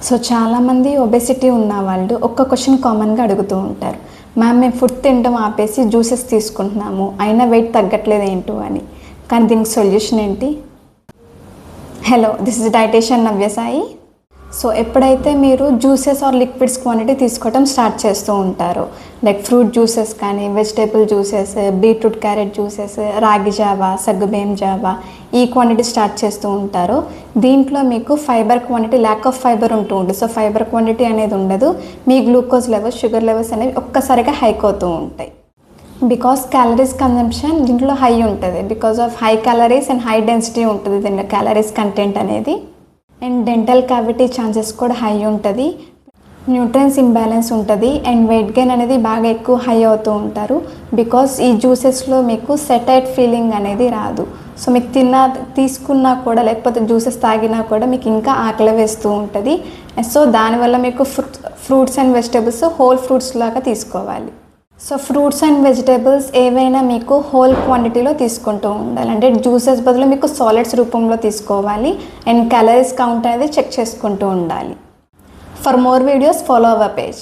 So చాలామంది obesity ఉన్న వాళ్ళు ఒక్క క్వశ్చన్ కామన్గా అడుగుతూ ఉంటారు, మ్యామ్ మేము ఫుడ్ తినడం ఆపేసి జ్యూసెస్ తీసుకుంటున్నాము అయినా వెయిట్ తగ్గట్లేదు ఏంటో అని. కానీ దీనికి సొల్యూషన్ ఏంటి? Hello, this is dietitian Navya Sai. So ఎప్పుడైతే మీరు జ్యూసెస్ ఆర్ లిక్విడ్స్ క్వాంటిటీ తీసుకోవడం స్టార్ట్ చేస్తూ ఉంటారో, లైక్ ఫ్రూట్ జ్యూసెస్ కానీ, vegetable juices, beetroot carrot juices, ragi జావా, సగ్గుబియ్యం జావా, ఈ క్వాంటిటీ స్టార్ట్ చేస్తూ ఉంటారో దీంట్లో మీకు fibre quantity, lack of fibre ఉంటూ ఉంటుంది. సో ఫైబర్ క్వాంటిటీ అనేది ఉండదు. మీ గ్లూకోజ్ లెవెల్స్, షుగర్ లెవెల్స్ అనేవి ఒక్కసారిగా హైక్ అవుతూ ఉంటాయి. బికాస్ క్యాలరీస్ కన్జంప్షన్ దీంట్లో హై ఉంటుంది. Because of high calories and high density ఉంటుంది దీంట్లో క్యాలరీస్ కంటెంట్ అనేది. అండ్ డెంటల్ క్యావిటీ ఛాన్సెస్ కూడా హై ఉంటుంది. న్యూట్రియన్స్ ఇంబ్యాలెన్స్ ఉంటుంది. అండ్ వెయిట్ గెయిన్ అనేది బాగా ఎక్కువ హై అవుతూ ఉంటారు. బికాస్ ఈ జ్యూసెస్లో మీకు సెటైట్ ఫీలింగ్ అనేది రాదు. సో మీకు తీసుకున్నా కూడా, లేకపోతే జ్యూసెస్ తాగినా కూడా మీకు ఇంకా ఆకలి వేస్తూ ఉంటుంది. సో దానివల్ల మీకు fruits and vegetables whole fruits లాగా తీసుకోవాలి. సో ఫ్రూట్స్ అండ్ వెజిటేబుల్స్ ఏవైనా మీకు హోల్ క్వాంటిటీలో తీసుకుంటూ ఉండాలి. అంటే జ్యూసెస్ బదులు మీకు సాలిడ్స్ రూపంలో తీసుకోవాలి. అండ్ క్యాలరీస్ కౌంట్ అనేది చెక్ చేసుకుంటూ ఉండాలి. For more videos follow our page.